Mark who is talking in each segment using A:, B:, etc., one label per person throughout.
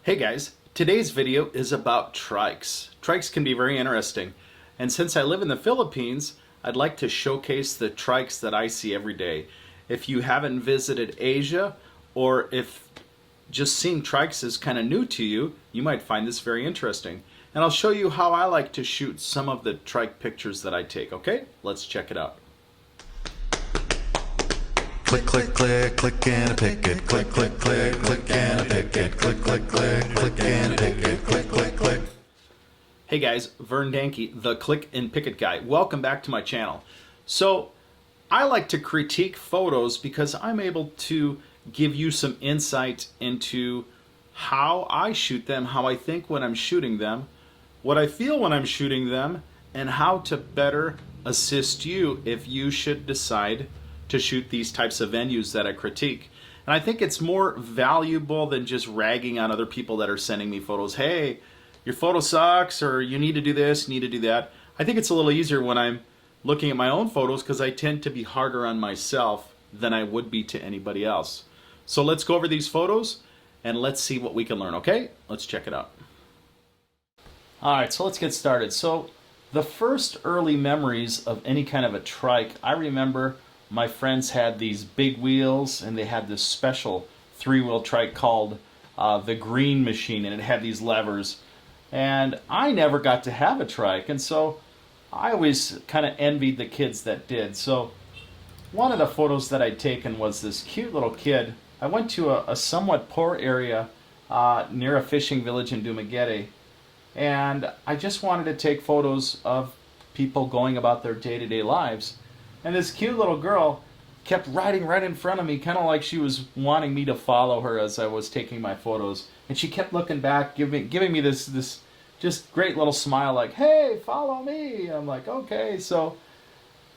A: Hey guys, today's video is about trikes. Trikes can be very interesting, and since I live in the Philippines, I'd like to showcase the trikes that I see every day. If you haven't visited Asia, or if just seeing trikes is kind of new to you, you might find this very interesting. And I'll show you how I like to shoot some of the trike pictures that I take, okay? Let's check it out.
B: Click, click, click, click and a picket. Click, click, click, click and a picket. Click, click, click, click and a picket. Click, click, click.
A: Hey guys, Vern Danke, the Click and Picket Guy. Welcome back to my channel. So, I like to critique photos because I'm able to give you some insight into how I shoot them, how I think when I'm shooting them, what I feel when I'm shooting them, and how to better assist you if you should decide to shoot these types of venues that I critique. And I think it's more valuable than just ragging on other people that are sending me photos. Hey, your photo sucks, or you need to do this, you need to do that. I think it's a little easier when I'm looking at my own photos because I tend to be harder on myself than I would be to anybody else. So let's go over these photos and let's see what we can learn, okay? Let's check it out. Alright, so let's get started. So the first early memories of any kind of a trike, I remember my friends had these big wheels and they had this special three-wheel trike called the Green Machine, and it had these levers. And I never got to have a trike, and so I always kind of envied the kids that did. So one of the photos that I'd taken was this cute little kid. I went to a somewhat poor area near a fishing village in Dumaguete, and I just wanted to take photos of people going about their day-to-day lives. And this cute little girl kept riding right in front of me, kind of like she was wanting me to follow her as I was taking my photos. And she kept looking back, giving me this just great little smile, like, "Hey, follow me." I'm like, okay. So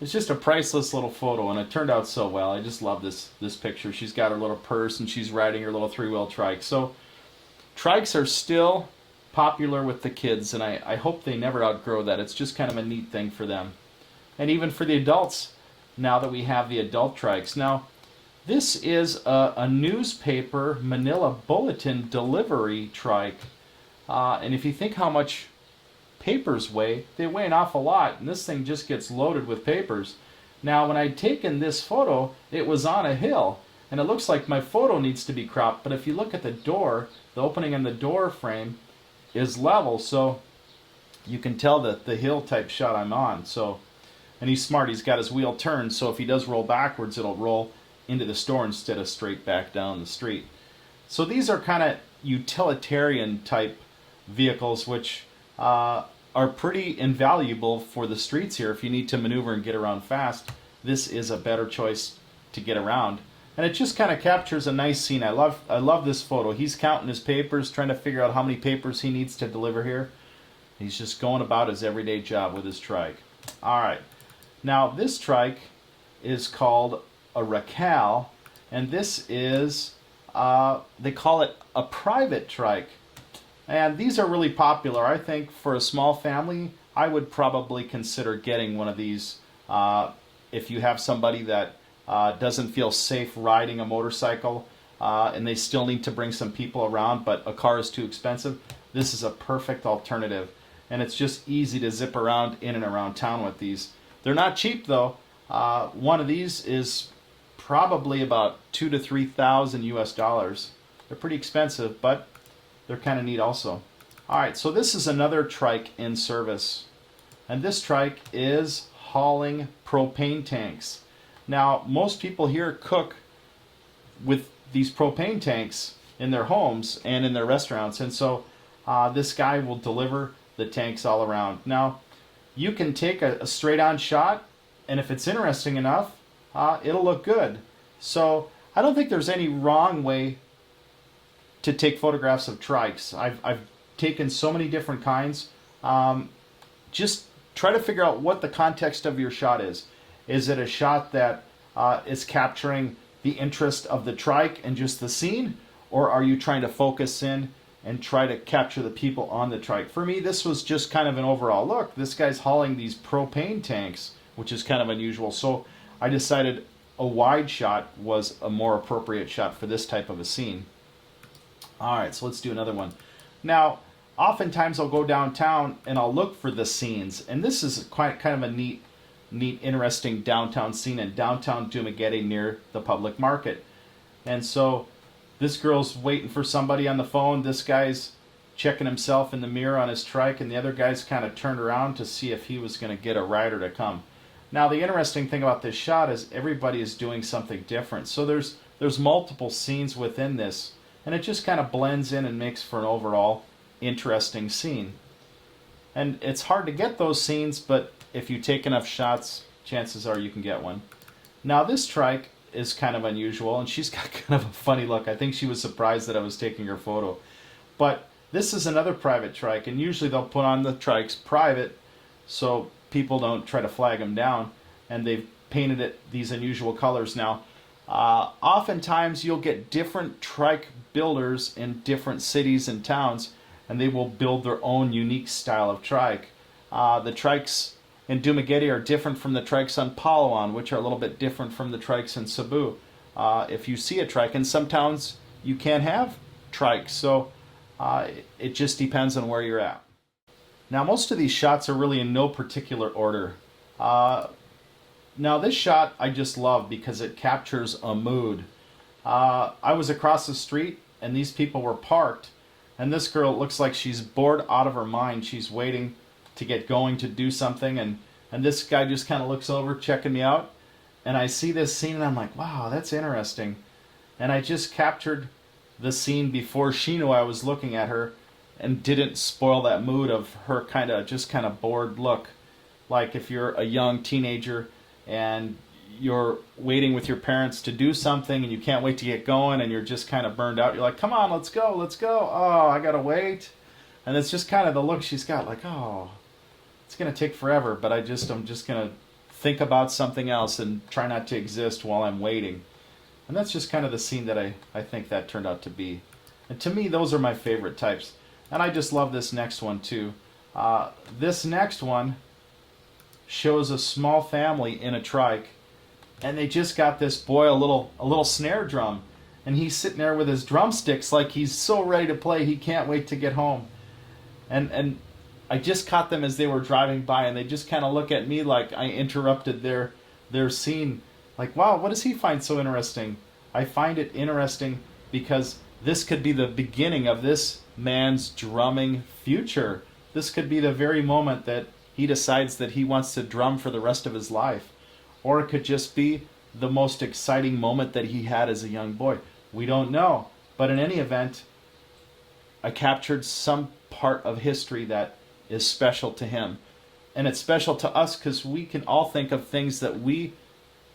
A: it's just a priceless little photo, and it turned out so well. I just love this picture. She's got her little purse, and she's riding her little three-wheel trike. So trikes are still popular with the kids, and I hope they never outgrow that. It's just kind of a neat thing for them. And even for the adults, now that we have the adult trikes. Now, this is a newspaper Manila bulletin delivery trike. And if you think how much papers weigh, they weigh an awful lot. And this thing just gets loaded with papers. Now, when I'd taken this photo, it was on a hill. And it looks like my photo needs to be cropped. But if you look at the door, the opening in the door frame is level. So you can tell that the hill type shot I'm on. So, and he's smart, he's got his wheel turned, so if he does roll backwards, it'll roll into the store instead of straight back down the street. So these are kind of utilitarian type vehicles, which are pretty invaluable for the streets here. If you need to maneuver and get around fast, this is a better choice to get around. And it just kind of captures a nice scene. I love this photo. He's counting his papers, trying to figure out how many papers he needs to deliver here. He's just going about his everyday job with his trike. All right. Now, this trike is called a racal, and this is, they call it a private trike. And these are really popular. I think for a small family, I would probably consider getting one of these if you have somebody that doesn't feel safe riding a motorcycle and they still need to bring some people around, but a car is too expensive. This is a perfect alternative, and it's just easy to zip around in and around town with these. They're not cheap though. One of these is probably about $2,000 to $3,000 US. They're pretty expensive, but they're kind of neat also. Alright, so this is another trike in service. And this trike is hauling propane tanks. Now, most people here cook with these propane tanks in their homes and in their restaurants. And so this guy will deliver the tanks all around. Now, you can take a straight-on shot, and if it's interesting enough, it'll look good. So I don't think there's any wrong way to take photographs of trikes. I've taken so many different kinds. Just try to figure out what the context of your shot is. Is it a shot that is capturing the interest of the trike and just the scene, or are you trying to focus in and try to capture the people on the trike? For me, this was just kind of an overall look. This guy's hauling these propane tanks, which is kind of unusual. So I decided a wide shot was a more appropriate shot for this type of a scene. All right, so let's do another one. Now, oftentimes I'll go downtown and I'll look for the scenes, and this is quite kind of a neat, interesting downtown scene in downtown Dumaguete near the public market. And so this girl's waiting for somebody on the phone. This guy's checking himself in the mirror on his trike, and the other guy's kind of turned around to see if he was going to get a rider to come. Now, the interesting thing about this shot is everybody is doing something different. So there's multiple scenes within this, and it just kind of blends in and makes for an overall interesting scene. And it's hard to get those scenes, but if you take enough shots, chances are you can get one. Now, this trike is kind of unusual, and she's got kind of a funny look. I think she was surprised that I was taking her photo. But this is another private trike, and usually they'll put on the trikes private so people don't try to flag them down, and they've painted it these unusual colors. Now, oftentimes you'll get different trike builders in different cities and towns, and they will build their own unique style of trike. The trikes in Dumaguete are different from the trikes on Palawan, which are a little bit different from the trikes in Cebu. If you see a trike, in some towns you can't have trikes, so it just depends on where you're at. Now, most of these shots are really in no particular order. Now, this shot I just love because it captures a mood. I was across the street, and these people were parked, and this girl looks like she's bored out of her mind. She's waiting to get going to do something, and this guy just kind of looks over, checking me out, and I see this scene, and I'm like, wow, that's interesting. And I just captured the scene before she knew I was looking at her, and didn't spoil that mood of her kind of bored look. Like if you're a young teenager and you're waiting with your parents to do something and you can't wait to get going and you're just kind of burned out. You're like, come on, let's go. Oh, I gotta wait. And it's just kind of the look she's got, like, oh, it's gonna take forever, but I'm just gonna think about something else and try not to exist while I'm waiting. And that's just kind of the scene that I think that turned out to be. And to me, those are my favorite types. And I just love this next one too. This next one shows a small family in a trike, and they just got this boy a little snare drum, and he's sitting there with his drumsticks like he's so ready to play he can't wait to get home. And I just caught them as they were driving by, and they just kind of look at me like I interrupted their scene. Like, wow, what does he find so interesting? I find it interesting because this could be the beginning of this man's drumming future. This could be the very moment that he decides that he wants to drum for the rest of his life. Or it could just be the most exciting moment that he had as a young boy. We don't know. But in any event, I captured some part of history that is special to him. And it's special to us because we can all think of things that we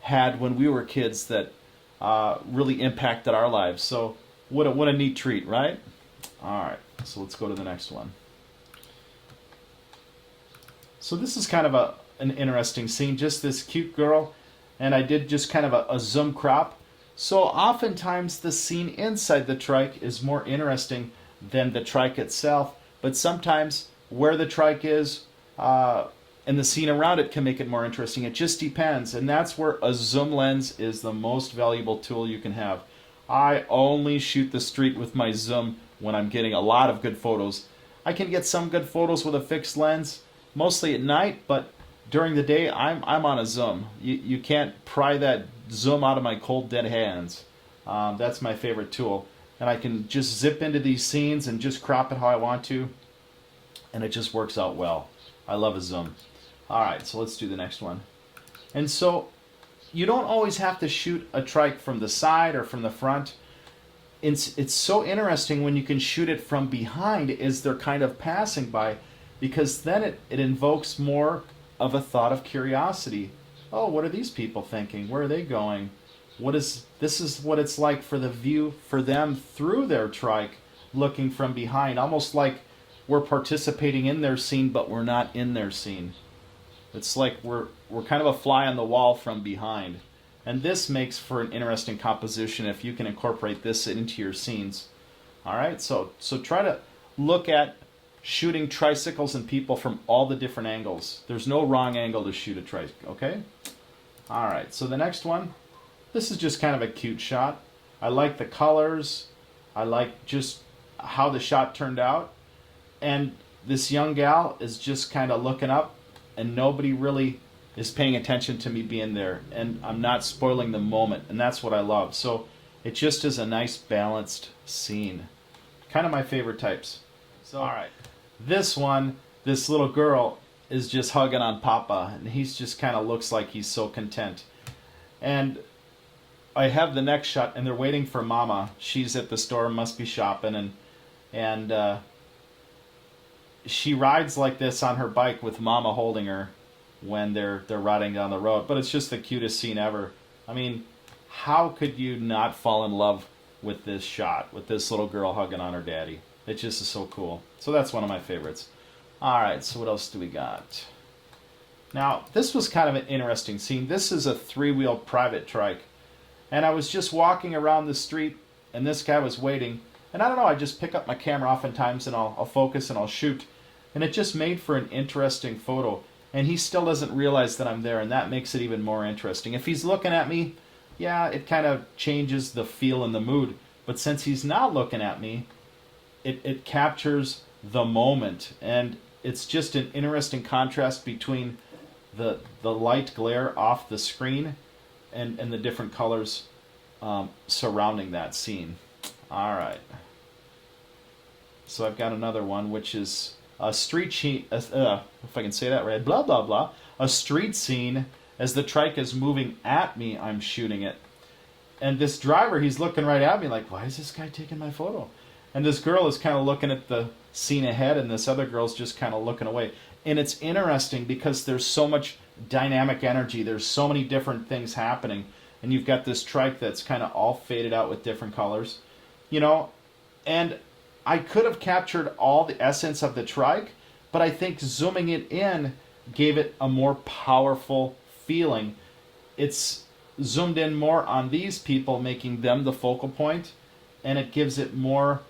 A: had when we were kids that really impacted our lives. So what a neat treat, right? All right, so let's go to the next one. So this is kind of an interesting scene, just this cute girl, and I did just kind of a zoom crop. So oftentimes the scene inside the trike is more interesting than the trike itself, but sometimes where the trike is and the scene around it can make it more interesting. It just depends, and that's where a zoom lens is the most valuable tool you can have. I only shoot the street with my zoom when I'm getting a lot of good photos. I can get some good photos with a fixed lens, mostly at night, but during the day I'm on a zoom. You can't pry that zoom out of my cold dead hands. That's my favorite tool, and I can just zip into these scenes and just crop it how I want to, and it just works out well. I love a zoom. Alright, so let's do the next one. And so you don't always have to shoot a trike from the side or from the front. It's so interesting when you can shoot it from behind as they're kind of passing by, because then it invokes more of a thought of curiosity. Oh, what are these people thinking? Where are they going? This is what it's like for the view for them through their trike, looking from behind, almost like we're participating in their scene, but we're not in their scene. It's like we're kind of a fly on the wall from behind. And this makes for an interesting composition if you can incorporate this into your scenes. Alright, so try to look at shooting tricycles and people from all the different angles. There's no wrong angle to shoot a tricycle, okay? Alright, so the next one, this is just kind of a cute shot. I like the colors. I like just how the shot turned out. And this young gal is just kind of looking up, and nobody really is paying attention to me being there, and I'm not spoiling the moment, and that's what I love. So it just is a nice balanced scene. Kind of my favorite types. So all right, this one, this little girl is just hugging on Papa, and he's just kind of looks like he's so content. And I have the next shot, and they're waiting for Mama. She's at the store, must be shopping, and she rides like this on her bike with Mama holding her when they're riding down the road. But it's just the cutest scene ever. I mean, how could you not fall in love with this shot, with this little girl hugging on her daddy? It just is so cool. So that's one of my favorites. Alright, so what else do we got? Now, this was kind of an interesting scene. This is a 3-wheel private trike. And I was just walking around the street, and this guy was waiting. And I don't know, I just pick up my camera oftentimes, and I'll focus and I'll shoot. And it just made for an interesting photo. And he still doesn't realize that I'm there, and that makes it even more interesting. If he's looking at me, yeah, it kind of changes the feel and the mood. But since he's not looking at me, it captures the moment. And it's just an interesting contrast between the light glare off the screen and the different colors surrounding that scene. All right. So I've got another one, which is a street scene, if I can say that right, blah, blah, blah. A street scene. As the trike is moving at me, I'm shooting it. And this driver, he's looking right at me like, why is this guy taking my photo? And this girl is kind of looking at the scene ahead, and this other girl's just kind of looking away. And it's interesting because there's so much dynamic energy. There's so many different things happening. And you've got this trike that's kind of all faded out with different colors. You know, and I could have captured all the essence of the trike, but I think zooming it in gave it a more powerful feeling. It's zoomed in more on these people, making them the focal point, and it gives it more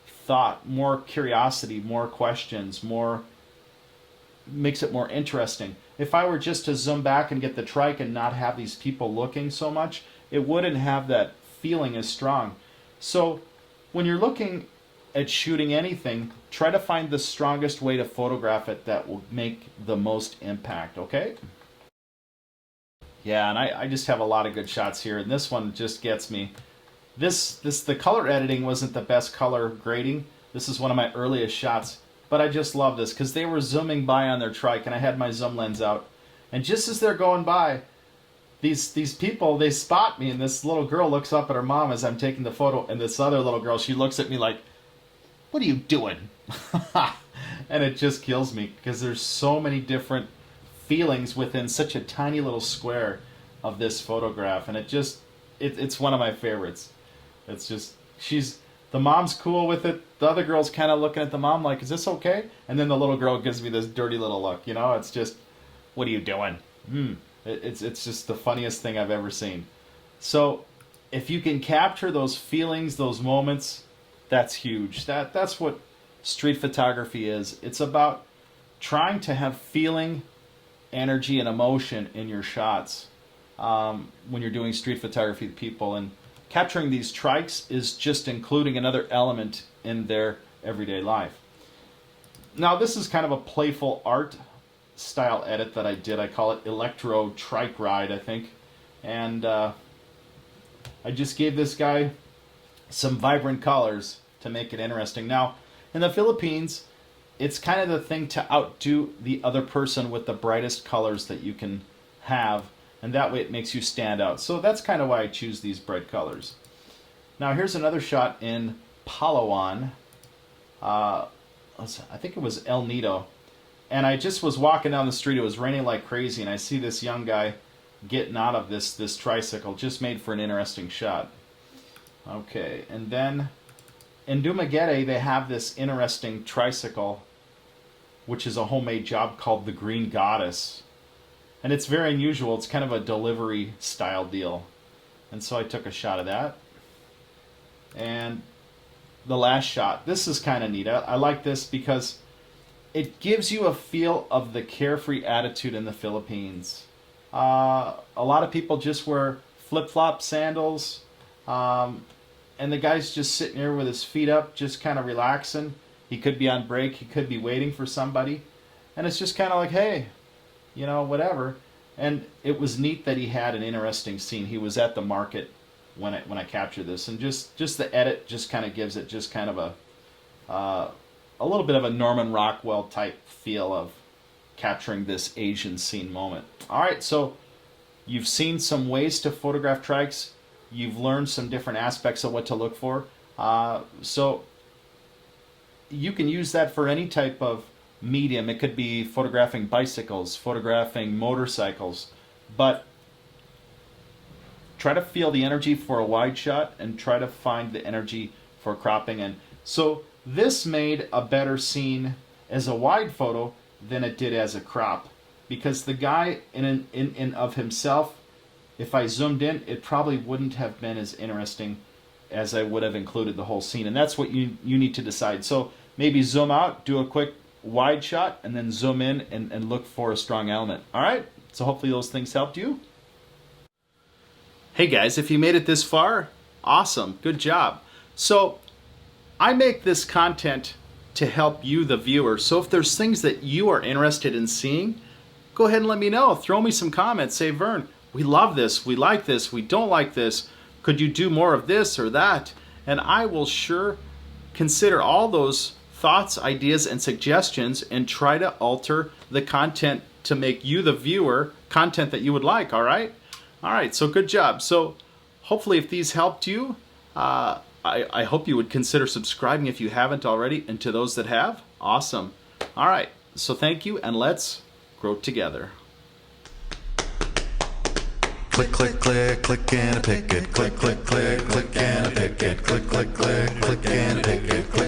A: thought, more curiosity, more questions, makes it more interesting. If I were just to zoom back and get the trike and not have these people looking so much, it wouldn't have that feeling as strong. So when you're looking at shooting anything, try to find the strongest way to photograph it that will make the most impact, okay? Yeah, and I just have a lot of good shots here, and this one just gets me. The color editing wasn't the best color grading. This is one of my earliest shots, but I just love this because they were zooming by on their trike, and I had my zoom lens out. And just as they're going by, these people, they spot me, and this little girl looks up at her mom as I'm taking the photo, and this other little girl, she looks at me like, what are you doing? And it just kills me because there's so many different feelings within such a tiny little square of this photograph, and it's one of my favorites. It's just, the mom's cool with it, the other girl's kind of looking at the mom like, is this okay? And then the little girl gives me this dirty little look, you know. It's just, what are you doing? It's just the funniest thing I've ever seen. So if you can capture those feelings, those moments, that's huge. That's what street photography is. It's about trying to have feeling, energy, and emotion in your shots when you're doing street photography with people. And capturing these trikes is just including another element in their everyday life. Now, this is kind of a playful art style edit that I did. I call it Electro Trike Ride, I think. And I just gave this guy some vibrant colors to make it interesting. Now, in the Philippines, it's kind of the thing to outdo the other person with the brightest colors that you can have, and that way it makes you stand out. So that's kind of why I choose these bright colors. Now here's another shot in Palawan. I think it was El Nido. And I just was walking down the street. It was raining like crazy, and I see this young guy getting out of this tricycle. Just made for an interesting shot. Okay, and then in Dumaguete, they have this interesting tricycle, which is a homemade job called the Green Goddess. And it's very unusual. It's kind of a delivery style deal. And so I took a shot of that. And the last shot, this is kind of neat. I like this because it gives you a feel of the carefree attitude in the Philippines. A lot of people just wear flip-flop sandals, and and the guy's just sitting here with his feet up, just kind of relaxing. He could be on break, he could be waiting for somebody, and it's just kind of like, hey, you know, whatever. And it was neat that he had an interesting scene. He was at the market when I captured this, and just the edit just kind of gives it just kind of a little bit of a Norman Rockwell type feel of capturing this Asian scene moment. All right, so you've seen some ways to photograph trikes. You've learned some different aspects of what to look for. So you can use that for any type of medium. It could be photographing bicycles, photographing motorcycles, but try to feel the energy for a wide shot and try to find the energy for cropping. And so this made a better scene as a wide photo than it did as a crop, because the guy in of himself, if I zoomed in, it probably wouldn't have been as interesting as I would have included the whole scene. And that's what you need to decide. So maybe zoom out, do a quick wide shot, and then zoom in and look for a strong element. All right, so hopefully those things helped you. Hey guys, if you made it this far, awesome, good job. So I make this content to help you, the viewer. So if there's things that you are interested in seeing, go ahead and let me know. Throw me some comments. Say, Vern, we love this, we like this, we don't like this. Could you do more of this or that? And I will sure consider all those thoughts, ideas, and suggestions and try to alter the content to make you, the viewer, content that you would like, all right? All right, so good job. So hopefully if these helped you, I hope you would consider subscribing if you haven't already, and to those that have, awesome. All right, so thank you, and let's grow together.
B: Click, click, click, click and a picket. Click, click, click, click and a picket. Click, click, click, click and a picket.